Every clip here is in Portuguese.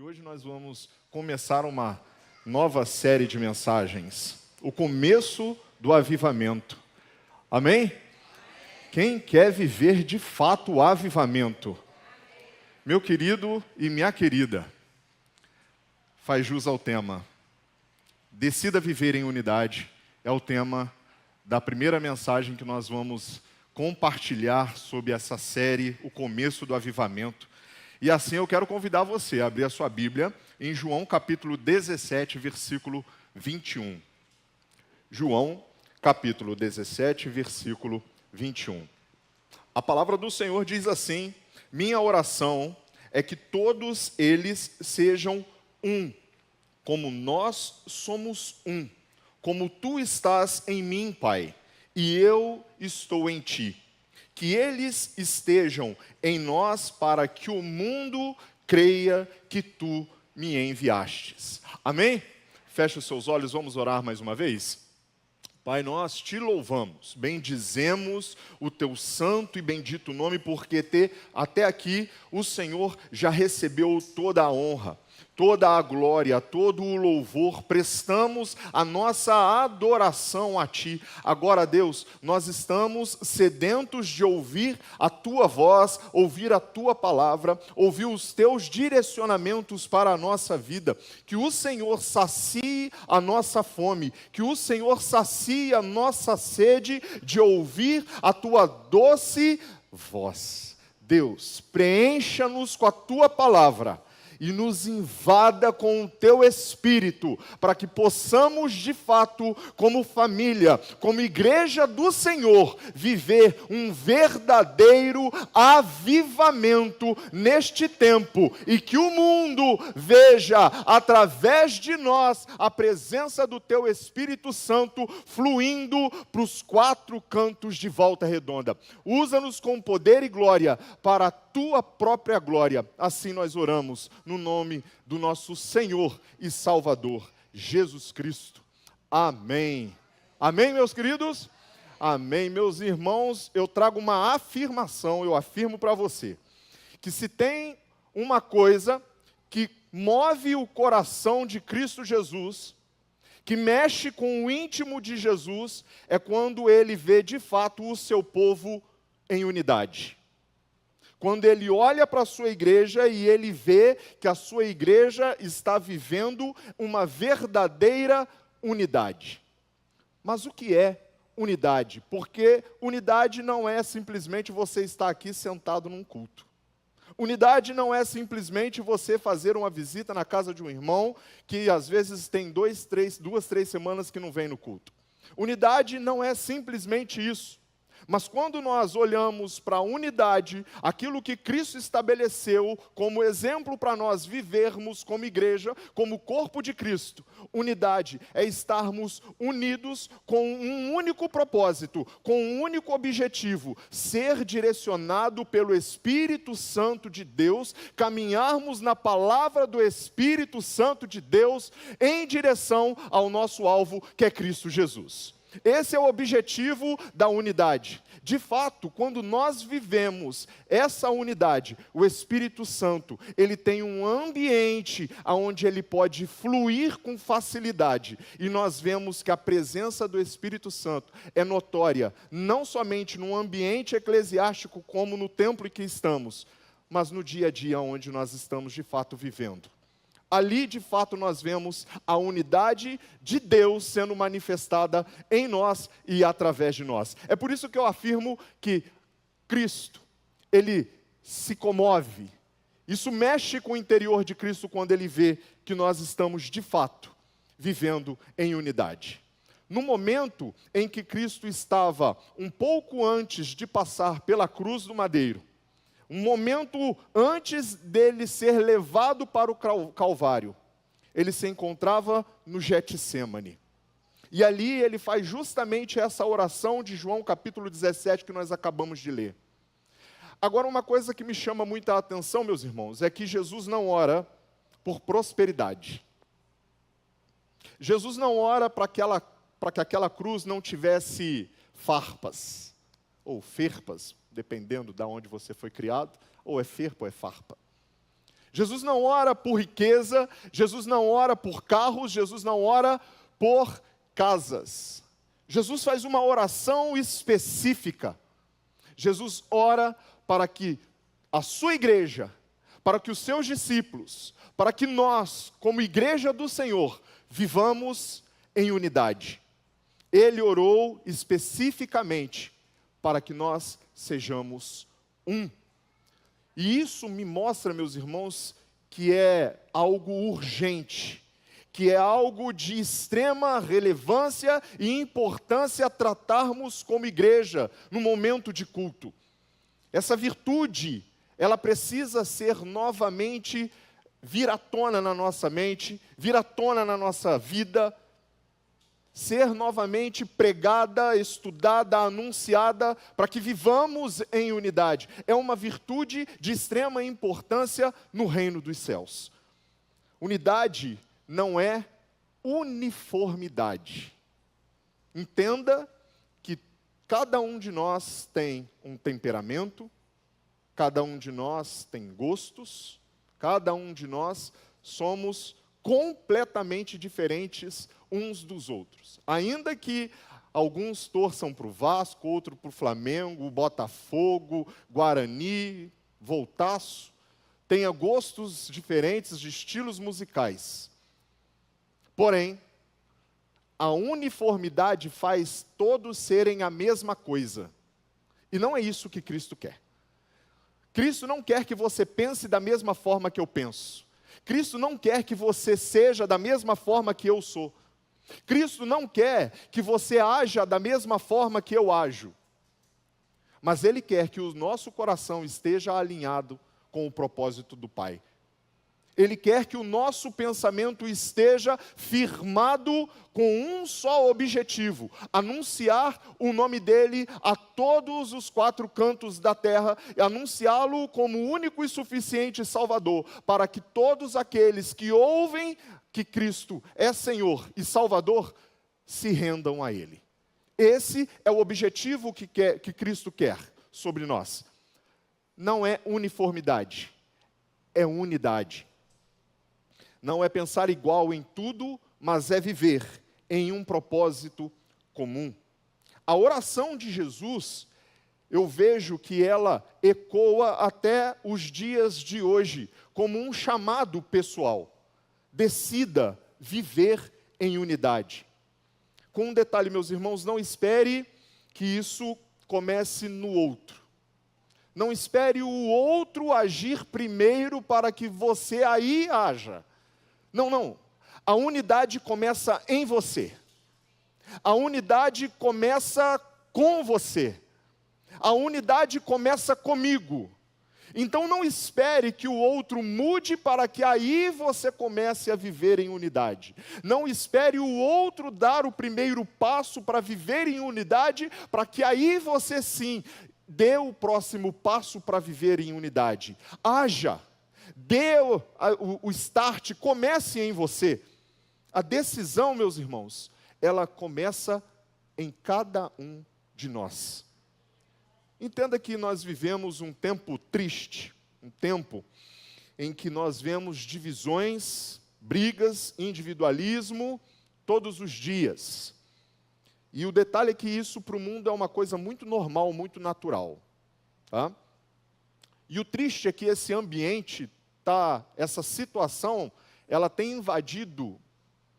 hoje nós vamos começar uma nova série de mensagens. O começo do avivamento. Amém? Quem quer viver de fato o avivamento? Meu querido e minha querida, faz jus ao tema. Decida viver em unidade. É o tema da primeira mensagem que nós vamos compartilhar sobre essa série, o começo do avivamento. E assim eu quero convidar você a abrir a sua Bíblia em João capítulo 17, versículo 21. João capítulo 17, versículo 21. A palavra do Senhor diz assim: minha oração é que todos eles sejam um, como nós somos um, como tu estás em mim, Pai, e eu estou em ti. Que eles estejam em nós para que o mundo creia que tu me enviastes. Amém? Feche os seus olhos, vamos orar mais uma vez? Pai, nós te louvamos, bendizemos o teu santo e bendito nome, porque até aqui o Senhor já recebeu toda a honra, toda a glória, todo o louvor, prestamos a nossa adoração a Ti. Agora, Deus, nós estamos sedentos de ouvir a Tua voz, ouvir a Tua palavra, ouvir os Teus direcionamentos para a nossa vida. Que o Senhor sacie a nossa fome, que o Senhor sacie a nossa sede de ouvir a Tua doce voz. Deus, preencha-nos com a Tua palavra e nos invada com o Teu Espírito, para que possamos de fato, como família, como igreja do Senhor, viver um verdadeiro avivamento neste tempo, e que o mundo veja através de nós a presença do Teu Espírito Santo fluindo para os quatro cantos de Volta Redonda. Usa-nos com poder e glória para a Tua própria glória. Assim nós oramos no nome do nosso Senhor e Salvador, Jesus Cristo. Amém. Amém, meus queridos? Amém. Meus irmãos, eu trago uma afirmação, eu afirmo para você, que se tem uma coisa que move o coração de Cristo Jesus, que mexe com o íntimo de Jesus, é quando Ele vê de fato o seu povo em unidade. Quando Ele olha para a sua igreja e Ele vê que a sua igreja está vivendo uma verdadeira unidade. Mas o que é unidade? Porque unidade não é simplesmente você estar aqui sentado num culto. Unidade não é simplesmente você fazer uma visita na casa de um irmão que às vezes tem 2, 3 semanas que não vem no culto. Unidade não é simplesmente isso. Mas quando nós olhamos para a unidade, aquilo que Cristo estabeleceu como exemplo para nós vivermos como igreja, como corpo de Cristo, unidade é estarmos unidos com um único propósito, com um único objetivo, ser direcionado pelo Espírito Santo de Deus, caminharmos na palavra do Espírito Santo de Deus em direção ao nosso alvo, que é Cristo Jesus. Esse é o objetivo da unidade. De fato, quando nós vivemos essa unidade, o Espírito Santo, ele tem um ambiente onde ele pode fluir com facilidade. E nós vemos que a presença do Espírito Santo é notória, não somente no ambiente eclesiástico como no templo em que estamos, mas no dia a dia onde nós estamos de fato vivendo. Ali, de fato, nós vemos a unidade de Deus sendo manifestada em nós e através de nós. É por isso que eu afirmo que Cristo, Ele se comove. Isso mexe com o interior de Cristo quando Ele vê que nós estamos, de fato, vivendo em unidade. No momento em que Cristo estava um pouco antes de passar pela cruz do madeiro, um momento antes dele ser levado para o Calvário, ele se encontrava no Getsêmani. E ali ele faz justamente essa oração de João capítulo 17 que nós acabamos de ler. Agora, uma coisa que me chama muita atenção, meus irmãos, é que Jesus não ora por prosperidade. Jesus não ora para que aquela cruz não tivesse farpas, ou ferpas, dependendo de onde você foi criado, ou é ferpa ou é farpa. Jesus não ora por riqueza, Jesus não ora por carros, Jesus não ora por casas. Jesus faz uma oração específica. Jesus ora para que a sua igreja, para que os seus discípulos, para que nós, como igreja do Senhor, vivamos em unidade. Ele orou especificamente para que nós sejamos um. E isso me mostra, meus irmãos, que é algo urgente, que é algo de extrema relevância e importância tratarmos como igreja no momento de culto. Essa virtude, ela precisa ser novamente vir à tona na nossa mente, vir à tona na nossa vida, ser novamente pregada, estudada, anunciada, para que vivamos em unidade. É uma virtude de extrema importância no reino dos céus. Unidade não é uniformidade. Entenda que cada um de nós tem um temperamento, cada um de nós tem gostos, cada um de nós somos completamente diferentes uns dos outros. Ainda que alguns torçam para o Vasco, outro para o Flamengo, Botafogo, Guarani, Voltaço, tenha gostos diferentes de estilos musicais. Porém, a uniformidade faz todos serem a mesma coisa. E não é isso que Cristo quer. Cristo não quer que você pense da mesma forma que eu penso. Cristo não quer que você seja da mesma forma que eu sou. Cristo não quer que você haja da mesma forma que eu ajo. Mas Ele quer que o nosso coração esteja alinhado com o propósito do Pai. Ele quer que o nosso pensamento esteja firmado com um só objetivo: anunciar o nome dEle a todos os 4 cantos da terra, e anunciá-lo como único e suficiente Salvador, para que todos aqueles que ouvem que Cristo é Senhor e Salvador, se rendam a Ele. Esse é o objetivo que Cristo quer sobre nós. Não é uniformidade, é unidade. Não é pensar igual em tudo, mas é viver em um propósito comum. A oração de Jesus, eu vejo que ela ecoa até os dias de hoje, como um chamado pessoal. Decida viver em unidade. Com um detalhe, meus irmãos, não espere que isso comece no outro. Não espere o outro agir primeiro para que você aí haja. Não. A unidade começa em você. A unidade começa com você. A unidade começa comigo. Então não espere que o outro mude para que aí você comece a viver em unidade. Não espere o outro dar o primeiro passo para viver em unidade, para que aí você sim dê o próximo passo para viver em unidade. Haja. Dê o start, comece em você. A decisão, meus irmãos, ela começa em cada um de nós. Entenda que nós vivemos um tempo triste, um tempo em que nós vemos divisões, brigas, individualismo todos os dias. E o detalhe é que isso para o mundo é uma coisa muito normal, muito natural. Tá? E o triste é que esse ambiente, essa situação, ela tem invadido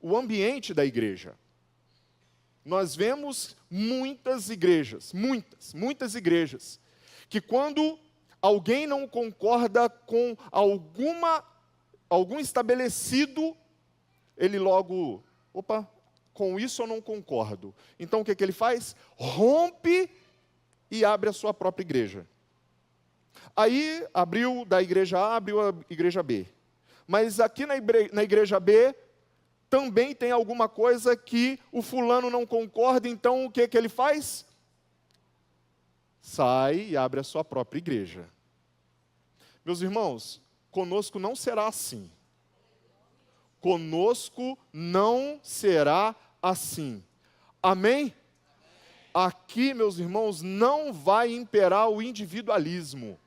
o ambiente da igreja. Nós vemos muitas igrejas, muitas igrejas, que quando alguém não concorda com algum estabelecido, ele logo, com isso eu não concordo. Então o que ele faz? Rompe e abre a sua própria igreja. Aí abriu da igreja A, abriu a igreja B. Mas aqui na igreja B, também tem alguma coisa que o fulano não concorda, então o que ele faz? Sai e abre a sua própria igreja. Meus irmãos, conosco não será assim. Conosco não será assim. Amém? Aqui, meus irmãos, não vai imperar o individualismo.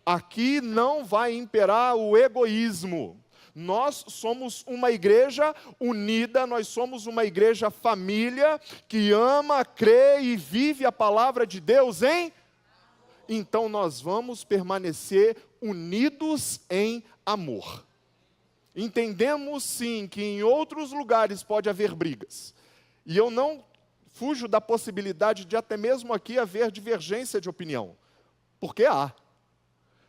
Aqui não vai imperar o egoísmo. Nós somos uma igreja unida, nós somos uma igreja família que ama, crê e vive a palavra de Deus em... Então nós vamos permanecer unidos em amor. Entendemos sim que em outros lugares pode haver brigas. E eu não fujo da possibilidade de até mesmo aqui haver divergência de opinião. Porque há.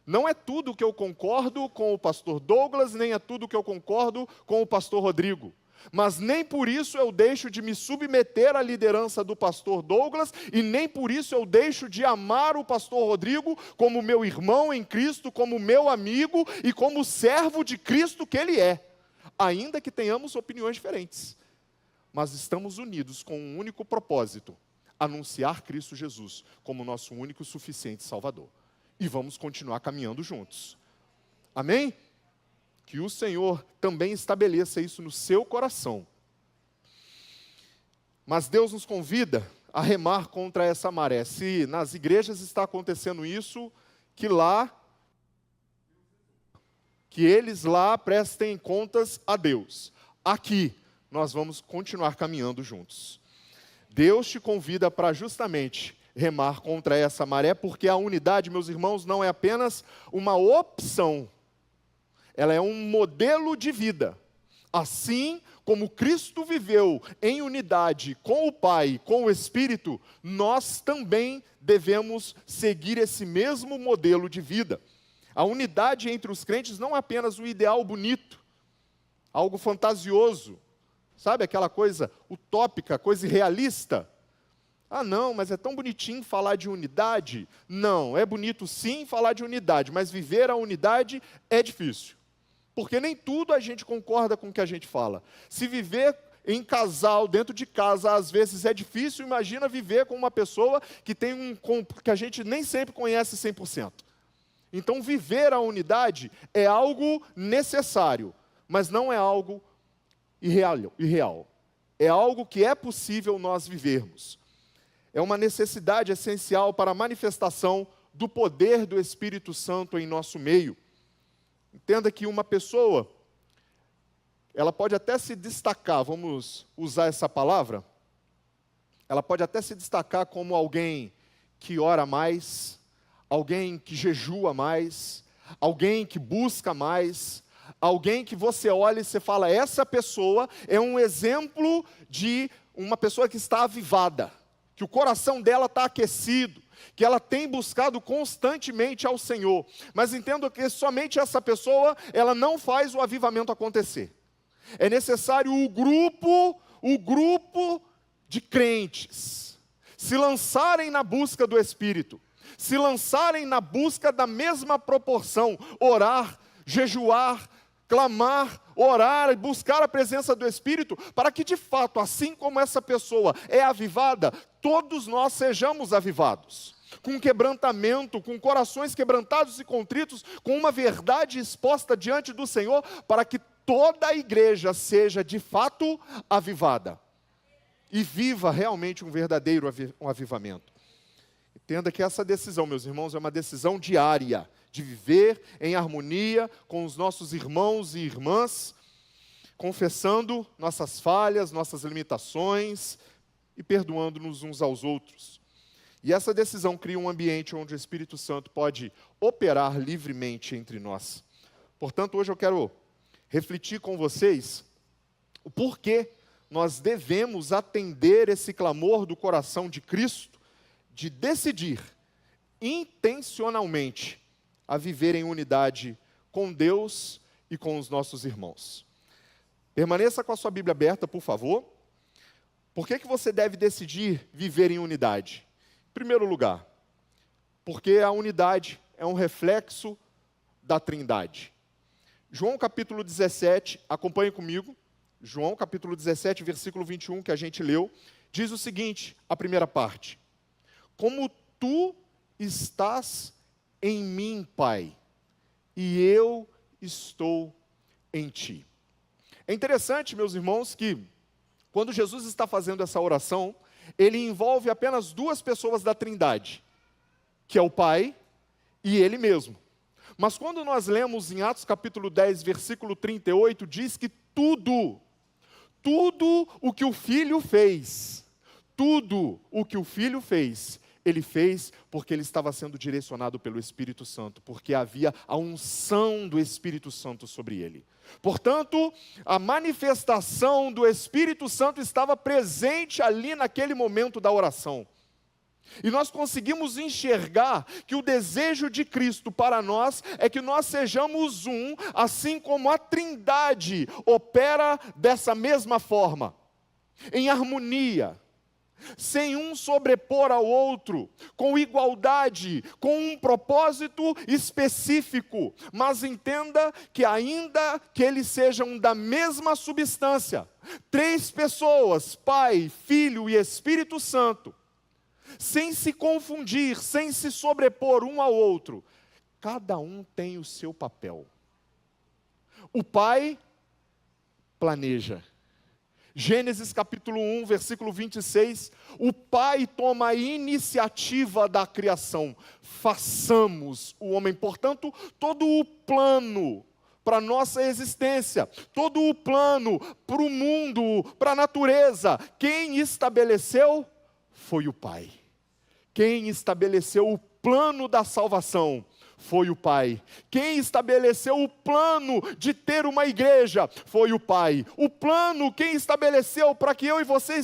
Não é tudo que eu concordo com o pastor Douglas, nem é tudo que eu concordo com o pastor Rodrigo. Mas nem por isso eu deixo de me submeter à liderança do pastor Douglas, e nem por isso eu deixo de amar o pastor Rodrigo como meu irmão em Cristo, como meu amigo e como servo de Cristo que ele é. Ainda que tenhamos opiniões diferentes. Mas estamos unidos com um único propósito: anunciar Cristo Jesus como nosso único e suficiente Salvador. E vamos continuar caminhando juntos. Amém? Que o Senhor também estabeleça isso no seu coração. Mas Deus nos convida a remar contra essa maré. Se nas igrejas está acontecendo isso, que eles lá prestem contas a Deus. Aqui, nós vamos continuar caminhando juntos. Deus te convida para justamente remar contra essa maré, porque a unidade, meus irmãos, não é apenas uma opção, ela é um modelo de vida. Assim como Cristo viveu em unidade com o Pai, com o Espírito, nós também devemos seguir esse mesmo modelo de vida. A unidade entre os crentes não é apenas um ideal bonito, algo fantasioso, sabe, aquela coisa utópica, coisa irrealista. Ah, não, mas é tão bonitinho falar de unidade. Não, é bonito sim falar de unidade, mas viver a unidade é difícil. Porque nem tudo a gente concorda com o que a gente fala. Se viver em casal, dentro de casa, às vezes é difícil, imagina viver com uma pessoa que que a gente nem sempre conhece 100%. Então, viver a unidade é algo necessário, mas não é algo irreal. É algo que é possível nós vivermos. É uma necessidade essencial para a manifestação do poder do Espírito Santo em nosso meio. Entenda que uma pessoa, ela pode até se destacar, vamos usar essa palavra, ela pode até se destacar como alguém que ora mais, alguém que jejua mais, alguém que busca mais, alguém que você olha e você fala, essa pessoa é um exemplo de uma pessoa que está avivada, que o coração dela está aquecido, que ela tem buscado constantemente ao Senhor. Mas entendo que somente essa pessoa, ela não faz o avivamento acontecer. É necessário o grupo de crentes se lançarem na busca do Espírito, se lançarem na busca da mesma proporção, orar, jejuar, clamar, orar e buscar a presença do Espírito, para que de fato, assim como essa pessoa é avivada, todos nós sejamos avivados, com quebrantamento, com corações quebrantados e contritos, com uma verdade exposta diante do Senhor, para que toda a igreja seja de fato avivada, e viva realmente um verdadeiro avivamento. Entenda que essa decisão, meus irmãos, é uma decisão diária, de viver em harmonia com os nossos irmãos e irmãs, confessando nossas falhas, nossas limitações e perdoando-nos uns aos outros. E essa decisão cria um ambiente onde o Espírito Santo pode operar livremente entre nós. Portanto, hoje eu quero refletir com vocês o porquê nós devemos atender esse clamor do coração de Cristo, de decidir intencionalmente a viver em unidade com Deus e com os nossos irmãos. Permaneça com a sua Bíblia aberta, por favor. Por que você deve decidir viver em unidade? Em primeiro lugar, porque a unidade é um reflexo da Trindade. João capítulo 17, acompanhe comigo. João capítulo 17, versículo 21, que a gente leu, diz o seguinte, a primeira parte: como tu estás em mim, Pai, e eu estou em ti. É interessante, meus irmãos, que quando Jesus está fazendo essa oração, ele envolve apenas duas pessoas da Trindade, que é o Pai e ele mesmo. Mas quando nós lemos em Atos capítulo 10, versículo 38, diz que tudo o que o Filho fez, ele fez porque ele estava sendo direcionado pelo Espírito Santo, porque havia a unção do Espírito Santo sobre ele. Portanto, a manifestação do Espírito Santo estava presente ali naquele momento da oração. E nós conseguimos enxergar que o desejo de Cristo para nós é que nós sejamos um, assim como a Trindade opera dessa mesma forma, em harmonia, sem um sobrepor ao outro, com igualdade, com um propósito específico. Mas entenda que ainda que eles sejam da mesma substância, 3 pessoas, Pai, Filho e Espírito Santo, sem se confundir, sem se sobrepor um ao outro, cada um tem o seu papel. O Pai planeja. Gênesis capítulo 1, versículo 26, o Pai toma a iniciativa da criação. Façamos o homem, portanto, todo o plano para a nossa existência, todo o plano para o mundo, para a natureza, quem estabeleceu foi o Pai. Quem estabeleceu o plano da salvação foi o Pai. Quem estabeleceu o plano de ter uma igreja foi o Pai. O plano, quem estabeleceu para que eu e você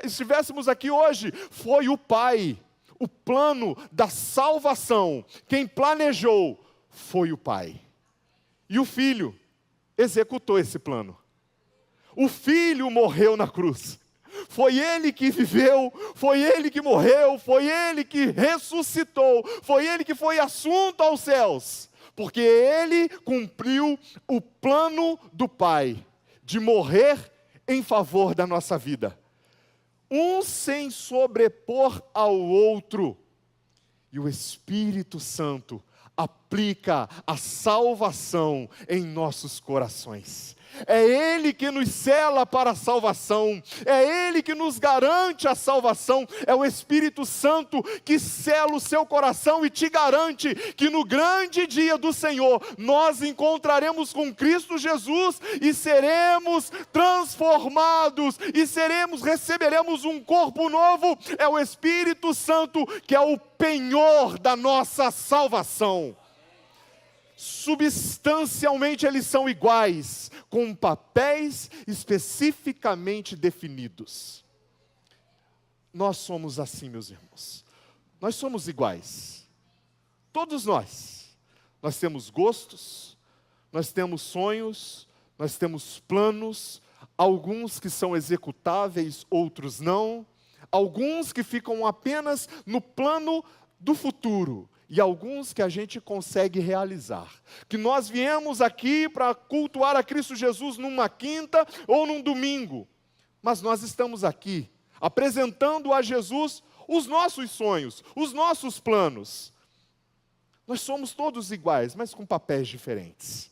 estivéssemos aqui hoje, foi o Pai. O plano da salvação, quem planejou foi o Pai. E o Filho executou esse plano. O Filho morreu na cruz. Foi Ele que viveu, foi Ele que morreu, foi Ele que ressuscitou, foi Ele que foi assunto aos céus, porque Ele cumpriu o plano do Pai, de morrer em favor da nossa vida, um sem sobrepor ao outro, e o Espírito Santo aplica a salvação em nossos corações. É Ele que nos sela para a salvação, é Ele que nos garante a salvação, é o Espírito Santo que sela o seu coração e te garante que no grande dia do Senhor, nós encontraremos com Cristo Jesus e seremos transformados, e receberemos um corpo novo. É o Espírito Santo que é o penhor da nossa salvação. Substancialmente eles são iguais, com papéis especificamente definidos. Nós somos assim, meus irmãos. Nós somos iguais. Todos nós. Nós temos gostos, nós temos sonhos, nós temos planos, alguns que são executáveis, outros não. Alguns que ficam apenas no plano do futuro. E alguns que a gente consegue realizar. Que nós viemos aqui para cultuar a Cristo Jesus numa quinta ou num domingo. Mas nós estamos aqui, apresentando a Jesus os nossos sonhos, os nossos planos. Nós somos todos iguais, mas com papéis diferentes.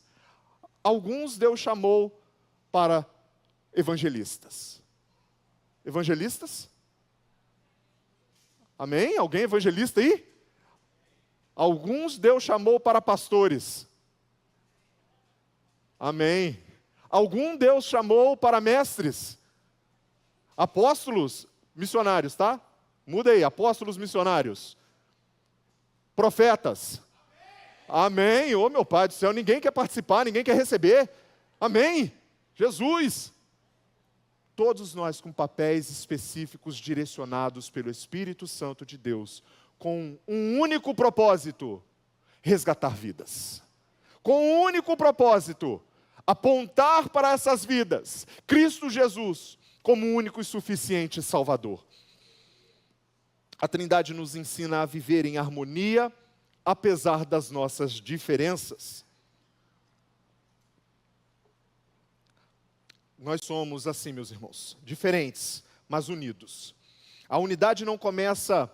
Alguns Deus chamou para evangelistas. Evangelistas? Amém? Alguém evangelista aí? Alguns Deus chamou para pastores. Amém. Algum Deus chamou para mestres. Apóstolos, missionários, tá? Muda aí, apóstolos missionários. Profetas. Amém. Ô meu Pai do céu, ninguém quer participar, ninguém quer receber. Amém. Jesus. Todos nós com papéis específicos direcionados pelo Espírito Santo de Deus, com um único propósito: resgatar vidas. Com um único propósito: apontar para essas vidas Cristo Jesus como o único e suficiente Salvador. A Trindade nos ensina a viver em harmonia, apesar das nossas diferenças. Nós somos assim, meus irmãos, diferentes, mas unidos. A unidade não começa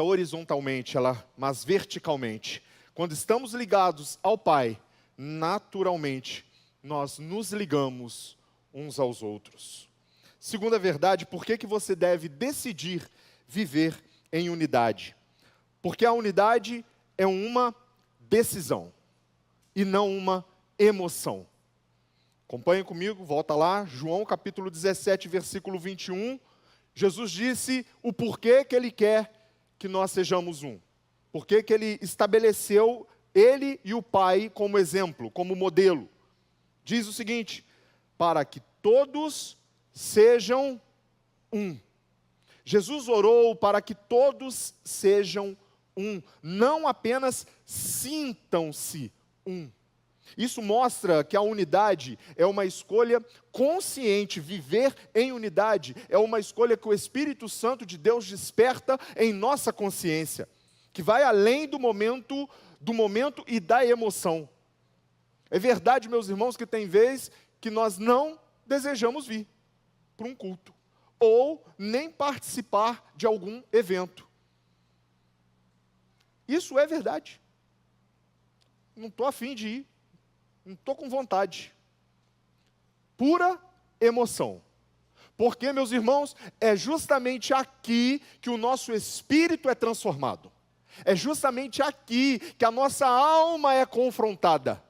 horizontalmente, mas verticalmente. Quando estamos ligados ao Pai, naturalmente, nós nos ligamos uns aos outros. Segunda verdade, por que você deve decidir viver em unidade? Porque a unidade é uma decisão e não uma emoção. Acompanhem comigo, volta lá, João capítulo 17, versículo 21. Jesus disse o porquê que Ele quer que nós sejamos um. Porquê que Ele estabeleceu Ele e o Pai como exemplo, como modelo. Diz o seguinte: para que todos sejam um. Jesus orou para que todos sejam um, não apenas sintam-se um. Isso mostra que a unidade é uma escolha consciente. Viver em unidade é uma escolha que o Espírito Santo de Deus desperta em nossa consciência, que vai além do momento e da emoção. É verdade, meus irmãos, que tem vez que nós não desejamos vir para um culto, ou nem participar de algum evento. Isso é verdade. Não estou afim de ir. Não estou com vontade. Pura emoção. Porque, meus irmãos, é justamente aqui que o nosso espírito é transformado. É justamente aqui que a nossa alma é confrontada.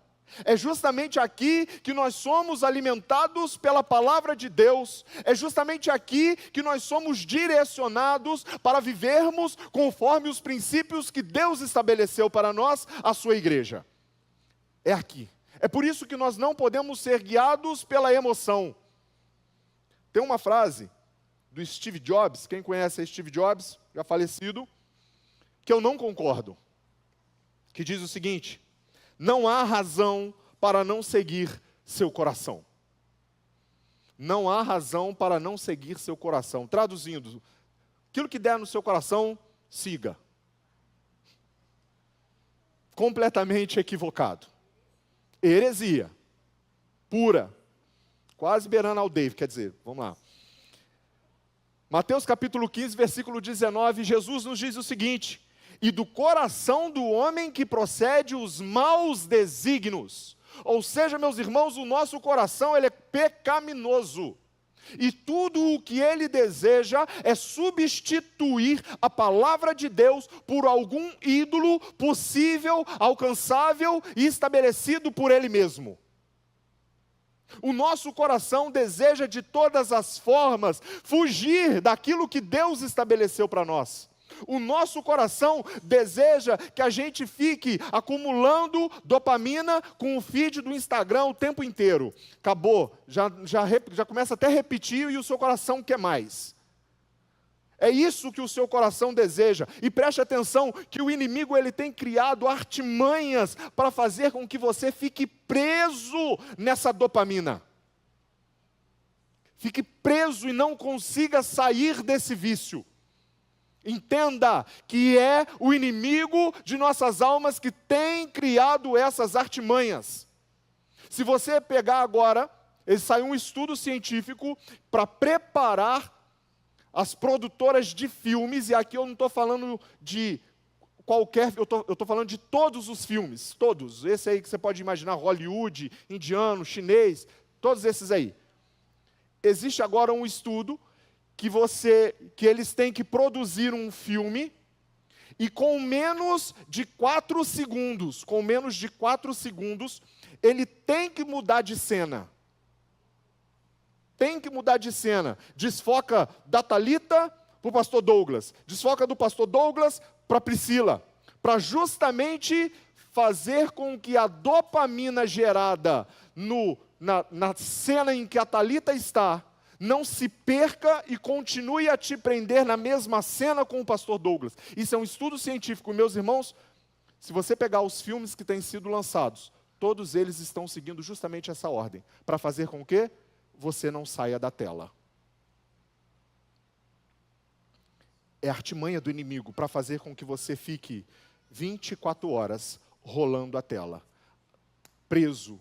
É justamente aqui que nós somos alimentados pela palavra de Deus. É justamente aqui que nós somos direcionados para vivermos conforme os princípios que Deus estabeleceu para nós, a sua igreja. É aqui. É por isso que nós não podemos ser guiados pela emoção. Tem uma frase do Steve Jobs, quem conhece Steve Jobs, já falecido, que eu não concordo, que diz o seguinte: não há razão para não seguir seu coração. Não há razão para não seguir seu coração. Traduzindo, aquilo que der no seu coração, siga. Completamente equivocado. Heresia, pura, quase beirando ao Dave, quer dizer, vamos lá. Mateus capítulo 15, versículo 19, Jesus nos diz o seguinte: e do coração do homem que procede os maus desígnios. Ou seja, meus irmãos, o nosso coração ele é pecaminoso. E tudo o que ele deseja é substituir a palavra de Deus por algum ídolo possível, alcançável e estabelecido por ele mesmo. O nosso coração deseja de todas as formas fugir daquilo que Deus estabeleceu para nós. O nosso coração deseja que a gente fique acumulando dopamina com o feed do Instagram o tempo inteiro. Acabou, já começa até a repetir e o seu coração quer mais. É isso que o seu coração deseja. E preste atenção que o inimigo ele tem criado artimanhas para fazer com que você fique preso nessa dopamina. Fique preso e não consiga sair desse vício. Entenda que é o inimigo de nossas almas que tem criado essas artimanhas. Se você pegar agora, saiu um estudo científico para preparar as produtoras de filmes, e aqui eu não estou falando de qualquer, eu estou falando de todos os filmes, todos, esse aí que você pode imaginar, Hollywood, indiano, chinês, todos esses aí. Existe agora um estudo que eles têm que produzir um filme e com menos de 4 segundos, ele tem que mudar de cena. Tem que mudar de cena. Desfoca da Thalita para o pastor Douglas. Desfoca do pastor Douglas para Priscila. Para justamente fazer com que a dopamina gerada na cena em que a Thalita está, não se perca e continue a te prender na mesma cena com o pastor Douglas. Isso é um estudo científico, meus irmãos. Se você pegar os filmes que têm sido lançados, todos eles estão seguindo justamente essa ordem, para fazer com que você não saia da tela. É a artimanha do inimigo para fazer com que você fique 24 horas rolando a tela, preso,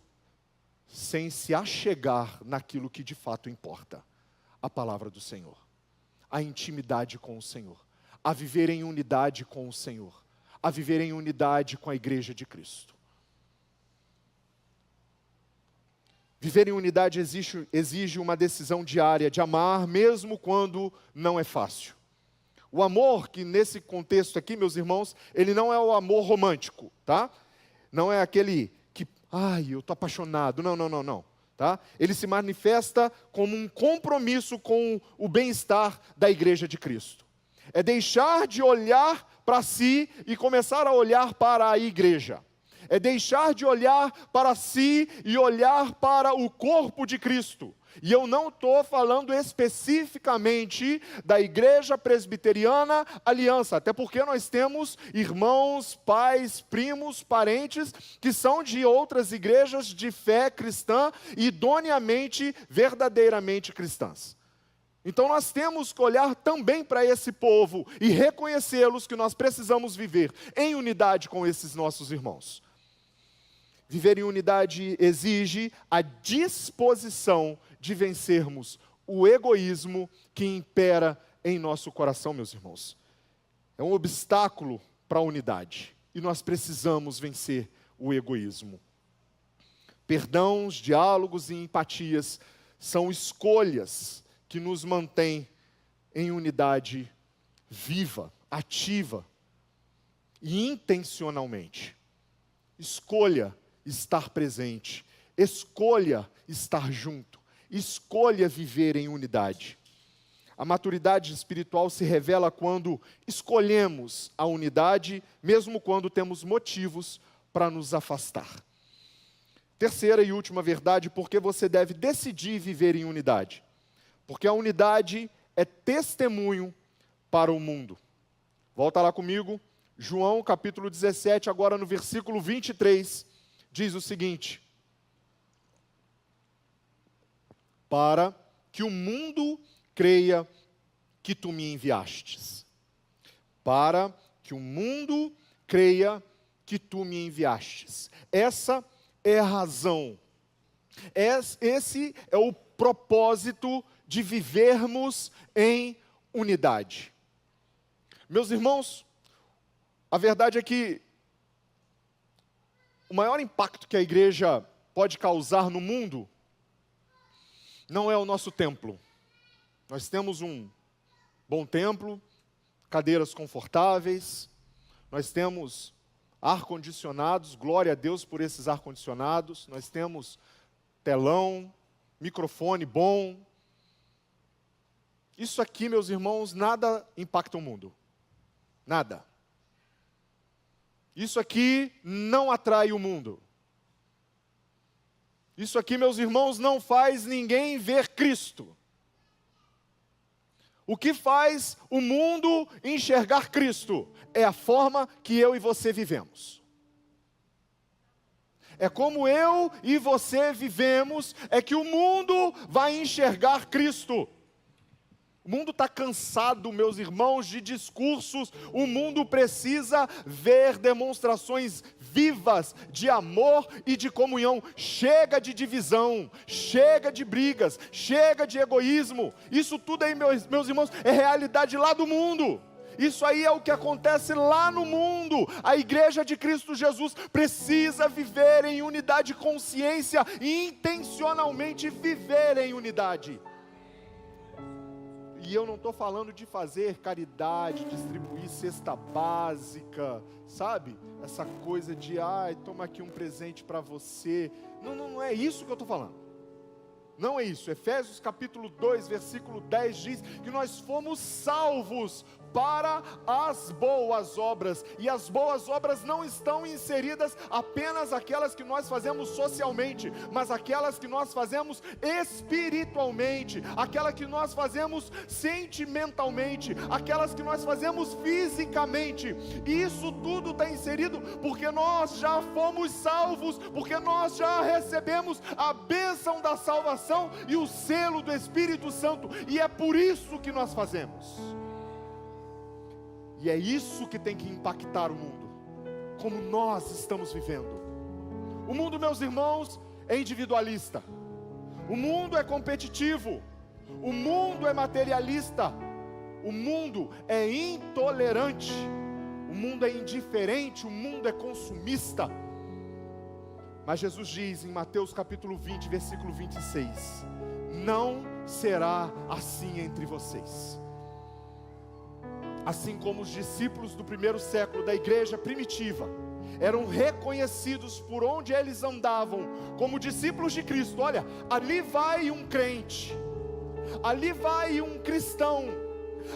sem se achegar naquilo que de fato importa. A palavra do Senhor, a intimidade com o Senhor, a viver em unidade com o Senhor, a viver em unidade com a igreja de Cristo. Viver em unidade exige uma decisão diária de amar, mesmo quando não é fácil. O amor, que nesse contexto aqui, meus irmãos, ele não é o amor romântico, tá? Não é aquele que, eu estou apaixonado. Não, não, não, não. Tá? Ele se manifesta como um compromisso com o bem-estar da igreja de Cristo. É deixar de olhar para si e começar a olhar para a igreja. É deixar de olhar para si e olhar para o corpo de Cristo. E eu não estou falando especificamente da Igreja Presbiteriana Aliança, até porque nós temos irmãos, pais, primos, parentes que são de outras igrejas de fé cristã, idôneamente, verdadeiramente cristãs. Então nós temos que olhar também para esse povo e reconhecê-los que nós precisamos viver em unidade com esses nossos irmãos. Viver em unidade exige a disposição de vencermos o egoísmo que impera em nosso coração, meus irmãos. É um obstáculo para a unidade e nós precisamos vencer o egoísmo. Perdões, diálogos e empatias são escolhas que nos mantêm em unidade viva, ativa e intencionalmente. Escolha estar presente, escolha estar junto, escolha viver em unidade. A maturidade espiritual se revela quando escolhemos a unidade, mesmo quando temos motivos para nos afastar. Terceira e última verdade, porque você deve decidir viver em unidade. Porque a unidade é testemunho para o mundo. Volta lá comigo, João capítulo 17, agora no versículo 23, diz o seguinte: para que o mundo creia que tu me enviastes. Para que o mundo creia que tu me enviastes. Essa é a razão. Esse é o propósito de vivermos em unidade. Meus irmãos, a verdade é que o maior impacto que a igreja pode causar no mundo não é o nosso templo. Nós temos um bom templo, cadeiras confortáveis, nós temos ar-condicionados, glória a Deus por esses ar-condicionados, nós temos telão, microfone bom. Isso aqui, meus irmãos, nada impacta o mundo. Nada. Isso aqui não atrai o mundo. Isso aqui, meus irmãos, não faz ninguém ver Cristo. O que faz o mundo enxergar Cristo é a forma que eu e você vivemos. É como eu e você vivemos, é que o mundo vai enxergar Cristo. O mundo está cansado, meus irmãos, de discursos. O mundo precisa ver demonstrações vivas de amor e de comunhão. Chega de divisão, chega de brigas, chega de egoísmo. Isso tudo aí, meus irmãos, é realidade lá do mundo. Isso aí é o que acontece lá no mundo. A igreja de Cristo Jesus precisa viver em unidade, consciência e intencionalmente viver em unidade. E eu não estou falando de fazer caridade, distribuir cesta básica, sabe? Essa coisa de, toma aqui um presente para você. Não é isso que eu estou falando. Não é isso. Efésios capítulo 2, versículo 10 diz que nós fomos salvos para as boas obras, e as boas obras não estão inseridas apenas aquelas que nós fazemos socialmente, mas aquelas que nós fazemos espiritualmente, aquelas que nós fazemos sentimentalmente, aquelas que nós fazemos fisicamente. Isso tudo está inserido porque nós já fomos salvos, porque nós já recebemos a bênção da salvação e o selo do Espírito Santo, e é por isso que nós fazemos. E é isso que tem que impactar o mundo, como nós estamos vivendo. O mundo, meus irmãos, é individualista. O mundo é competitivo. O mundo é materialista. O mundo é intolerante. O mundo é indiferente. O mundo é consumista. Mas Jesus diz em Mateus capítulo 20, versículo 26, não será assim entre vocês. Assim como os discípulos do primeiro século da igreja primitiva, eram reconhecidos por onde eles andavam como discípulos de Cristo. Olha, ali vai um crente, ali vai um cristão,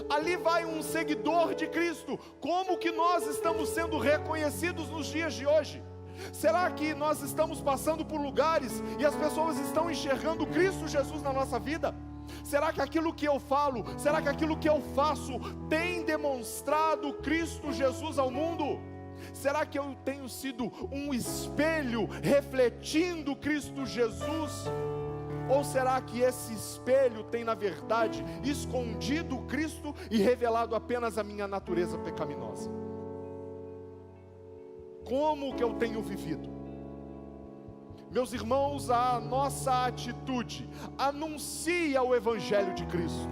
ali vai um seguidor de Cristo. Como que nós estamos sendo reconhecidos nos dias de hoje? Será que nós estamos passando por lugares e as pessoas estão enxergando Cristo Jesus na nossa vida? Será que aquilo que eu falo, será que aquilo que eu faço tem demonstrado Cristo Jesus ao mundo? Será que eu tenho sido um espelho refletindo Cristo Jesus? Ou será que esse espelho tem, na verdade, escondido Cristo e revelado apenas a minha natureza pecaminosa? Como que eu tenho vivido? Meus irmãos, a nossa atitude anuncia o Evangelho de Cristo.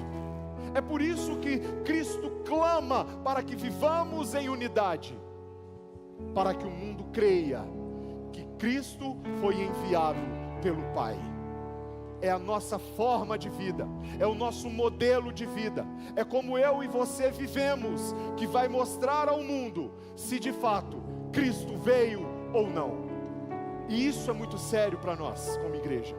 É por isso que Cristo clama para que vivamos em unidade, para que o mundo creia que Cristo foi enviado pelo Pai. É a nossa forma de vida, é o nosso modelo de vida, é como eu e você vivemos, que vai mostrar ao mundo se de fato Cristo veio ou não. E isso é muito sério para nós como igreja.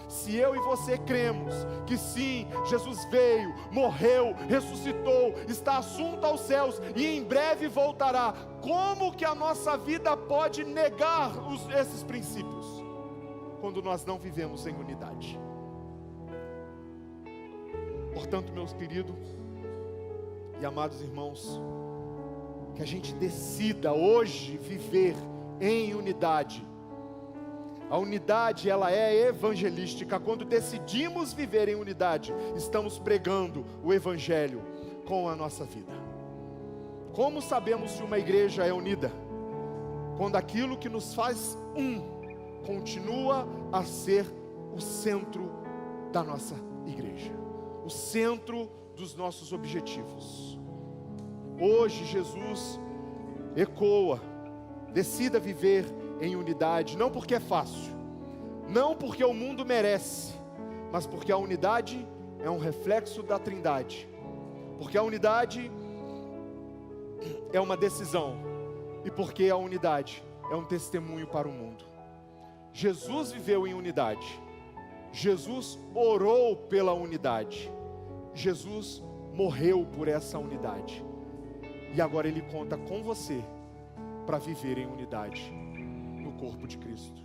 Se eu e você cremos que sim, Jesus veio, morreu, ressuscitou, está assunto aos céus e em breve voltará, como que a nossa vida pode negar esses princípios, quando nós não vivemos em unidade? Portanto, meus queridos e amados irmãos, que a gente decida hoje viver em unidade. A unidade, ela é evangelística. Quando decidimos viver em unidade, estamos pregando o Evangelho com a nossa vida. Como sabemos se uma igreja é unida? Quando aquilo que nos faz continua a ser o centro da nossa igreja, o centro dos nossos objetivos. Hoje Jesus ecoa: decida viver em unidade, não porque é fácil, não porque o mundo merece, mas porque a unidade é um reflexo da Trindade, porque a unidade é uma decisão, e porque a unidade é um testemunho para o mundo. Jesus viveu em unidade, Jesus orou pela unidade, Jesus morreu por essa unidade, e agora Ele conta com você para viver em unidade no corpo de Cristo.